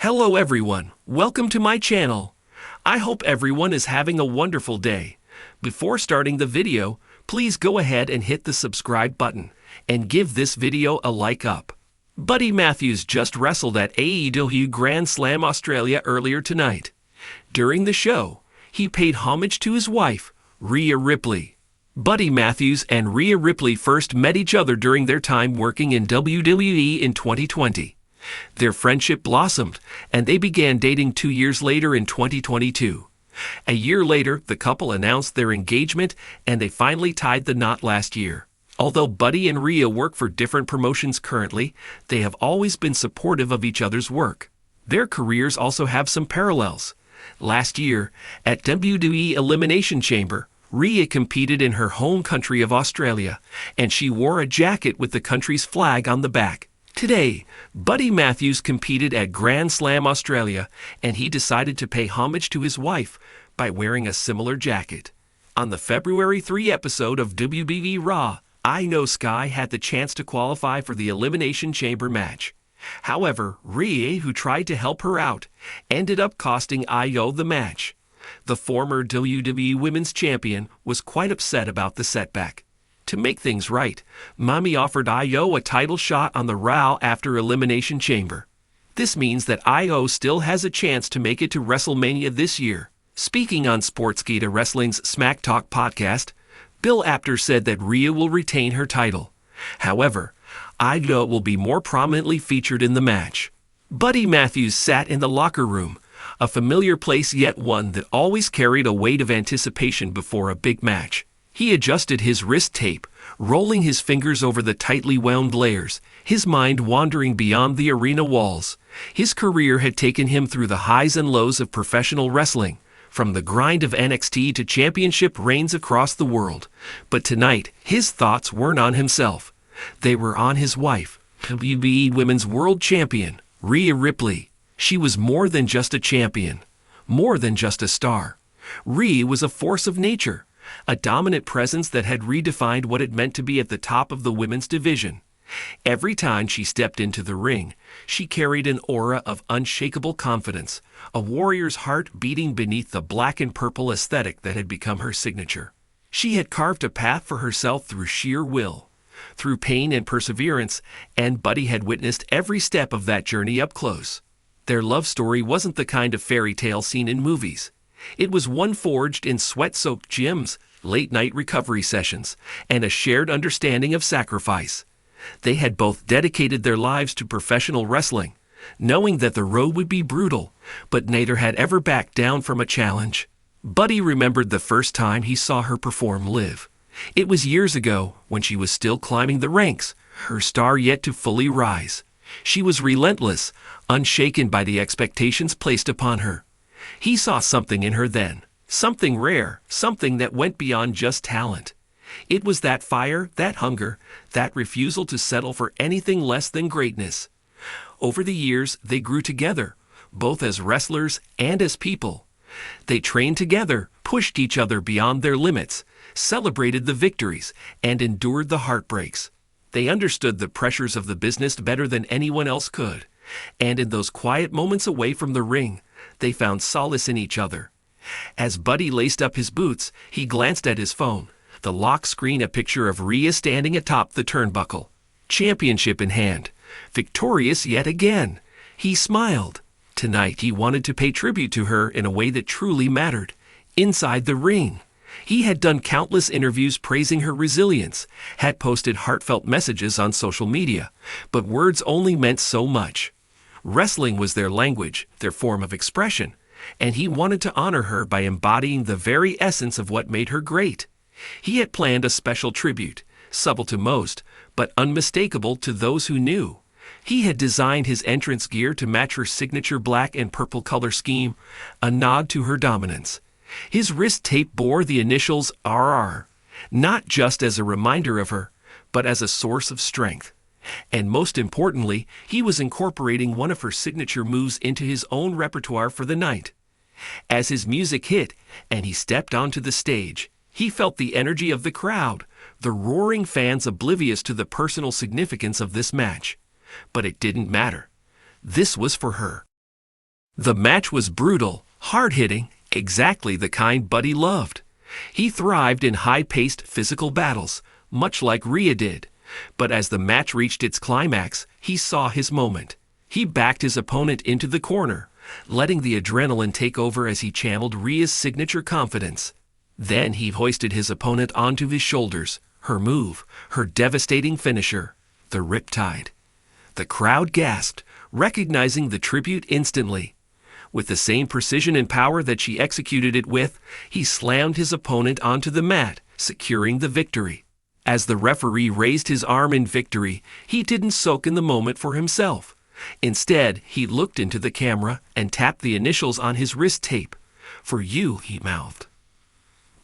Hello everyone, welcome to my channel. I hope everyone is having a wonderful day. Before starting the video, please go ahead and hit the subscribe button and give this video a like up. Buddy Matthews just wrestled at AEW Grand Slam Australia earlier tonight. During the show, he paid homage to his wife, Rhea Ripley. Buddy Matthews and Rhea Ripley first met each other during their time working in WWE in 2020. Their friendship blossomed, and they began dating 2 years later in 2022. A year later, the couple announced their engagement, and they finally tied the knot last year. Although Buddy and Rhea work for different promotions currently, they have always been supportive of each other's work. Their careers also have some parallels. Last year, at WWE Elimination Chamber, Rhea competed in her home country of Australia, and she wore a jacket with the country's flag on the back. Today, Buddy Matthews competed at Grand Slam Australia, and he decided to pay homage to his wife by wearing a similar jacket. On the February 3 episode of WBV Raw, Io Sky had the chance to qualify for the Elimination Chamber match. However, Rhea, who tried to help her out, ended up costing Io the match. The former WWE Women's Champion was quite upset about the setback. To make things right, Mommy offered Io a title shot on the Raw after Elimination Chamber. This means that Io still has a chance to make it to WrestleMania this year. Speaking on Sportskeeda Wrestling's Smack Talk podcast, Bill Apter said that Rhea will retain her title. However, Io will be more prominently featured in the match. Buddy Matthews sat in the locker room, a familiar place yet one that always carried a weight of anticipation before a big match. He adjusted his wrist tape, rolling his fingers over the tightly wound layers, his mind wandering beyond the arena walls. His career had taken him through the highs and lows of professional wrestling, from the grind of NXT to championship reigns across the world. But tonight, his thoughts weren't on himself. They were on his wife, WWE Women's World Champion, Rhea Ripley. She was more than just a champion, more than just a star. Rhea was a force of nature, a dominant presence that had redefined what it meant to be at the top of the women's division. Every time she stepped into the ring, she carried an aura of unshakable confidence, a warrior's heart beating beneath the black and purple aesthetic that had become her signature. She had carved a path for herself through sheer will, through pain and perseverance, and Buddy had witnessed every step of that journey up close. Their love story wasn't the kind of fairy tale seen in movies. It was one forged in sweat-soaked gyms, late-night recovery sessions, and a shared understanding of sacrifice. They had both dedicated their lives to professional wrestling, knowing that the road would be brutal, but neither had ever backed down from a challenge. Buddy remembered the first time he saw her perform live. It was years ago, when she was still climbing the ranks, her star yet to fully rise. She was relentless, unshaken by the expectations placed upon her. He saw something in her then, something rare, something that went beyond just talent. It was that fire, that hunger, that refusal to settle for anything less than greatness. Over the years, they grew together, both as wrestlers and as people. They trained together, pushed each other beyond their limits, celebrated the victories, and endured the heartbreaks. They understood the pressures of the business better than anyone else could, and in those quiet moments away from the ring, they found solace in each other. As Buddy laced up his boots, he glanced at his phone, the lock screen a picture of Rhea standing atop the turnbuckle, championship in hand, victorious yet again. He smiled. Tonight he wanted to pay tribute to her in a way that truly mattered, inside the ring. He had done countless interviews praising her resilience, had posted heartfelt messages on social media, but words only meant so much. Wrestling was their language, their form of expression, and he wanted to honor her by embodying the very essence of what made her great. He had planned a special tribute, subtle to most, but unmistakable to those who knew. He had designed his entrance gear to match her signature black and purple color scheme, a nod to her dominance. His wrist tape bore the initials RR, not just as a reminder of her, but as a source of strength. And most importantly, he was incorporating one of her signature moves into his own repertoire for the night. As his music hit and he stepped onto the stage, he felt the energy of the crowd, the roaring fans oblivious to the personal significance of this match. But it didn't matter. This was for her. The match was brutal, hard-hitting, exactly the kind Buddy loved. He thrived in high-paced physical battles, much like Rhea did. But as the match reached its climax, he saw his moment. He backed his opponent into the corner, letting the adrenaline take over as he channeled Rhea's signature confidence. Then he hoisted his opponent onto his shoulders, her move, her devastating finisher, the Riptide. The crowd gasped, recognizing the tribute instantly. With the same precision and power that she executed it with, he slammed his opponent onto the mat, securing the victory. As the referee raised his arm in victory, he didn't soak in the moment for himself. Instead, he looked into the camera and tapped the initials on his wrist tape. "For you," he mouthed.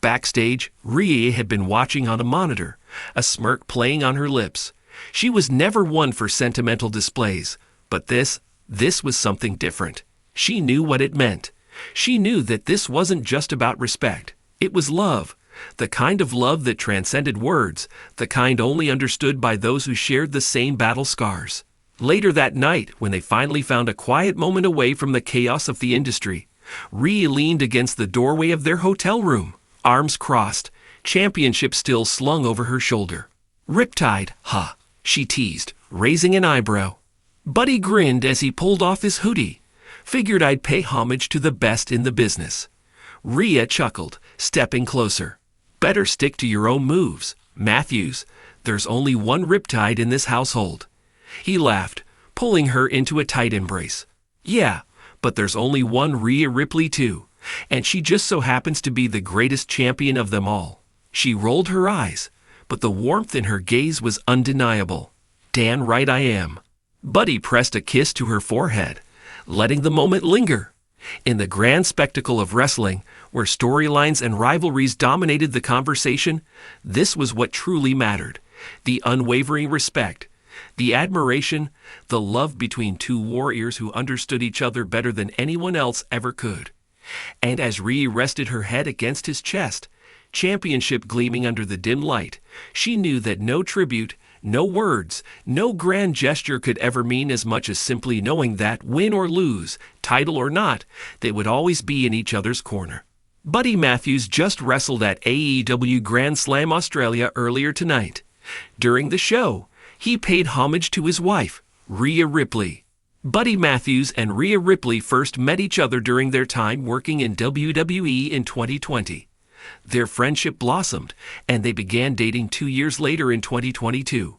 Backstage, Rhea had been watching on a monitor, a smirk playing on her lips. She was never one for sentimental displays, but this was something different. She knew what it meant. She knew that this wasn't just about respect. It was love. The kind of love that transcended words, the kind only understood by those who shared the same battle scars. Later that night, when they finally found a quiet moment away from the chaos of the industry, Rhea leaned against the doorway of their hotel room, arms crossed, championship still slung over her shoulder. "Riptide, huh?" she teased, raising an eyebrow. Buddy grinned as he pulled off his hoodie. "Figured I'd pay homage to the best in the business." Rhea chuckled, stepping closer. "Better stick to your own moves, Matthews. There's only one Riptide in this household." He laughed, pulling her into a tight embrace. "Yeah, but there's only one Rhea Ripley too, and she just so happens to be the greatest champion of them all." She rolled her eyes, but the warmth in her gaze was undeniable. "Dan right I am." Buddy pressed a kiss to her forehead, letting the moment linger. In the grand spectacle of wrestling, where storylines and rivalries dominated the conversation, this was what truly mattered: the unwavering respect, the admiration, the love between two warriors who understood each other better than anyone else ever could. And as Rhea rested her head against his chest, championship gleaming under the dim light, she knew that no tribute, no words, no grand gesture could ever mean as much as simply knowing that, win or lose, title or not, they would always be in each other's corner. Buddy Matthews just wrestled at AEW Grand Slam Australia earlier tonight. During the show, he paid homage to his wife, Rhea Ripley. Buddy Matthews and Rhea Ripley first met each other during their time working in WWE in 2020. Their friendship blossomed, and they began dating 2 years later in 2022.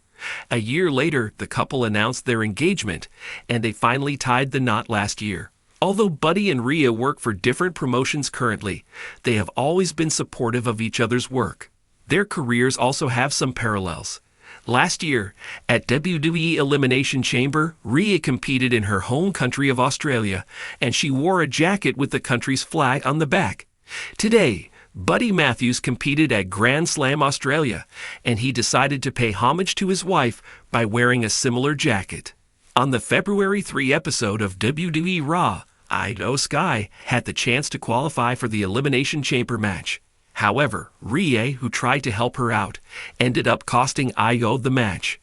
A year later, the couple announced their engagement, and they finally tied the knot last year. Although Buddy and Rhea work for different promotions currently, they have always been supportive of each other's work. Their careers also have some parallels. Last year, at WWE Elimination Chamber, Rhea competed in her home country of Australia, and she wore a jacket with the country's flag on the back. Today, Buddy Matthews competed at Grand Slam Australia, and he decided to pay homage to his wife by wearing a similar jacket. On the February 3 episode of WWE Raw, Io Sky had the chance to qualify for the Elimination Chamber match. However, Rhea, who tried to help her out, ended up costing Io the match.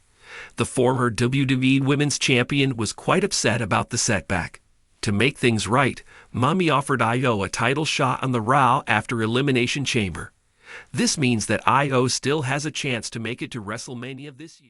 The former WWE Women's Champion was quite upset about the setback. To make things right, Mommy offered Io a title shot on the Raw after Elimination Chamber. This means that Io still has a chance to make it to WrestleMania this year.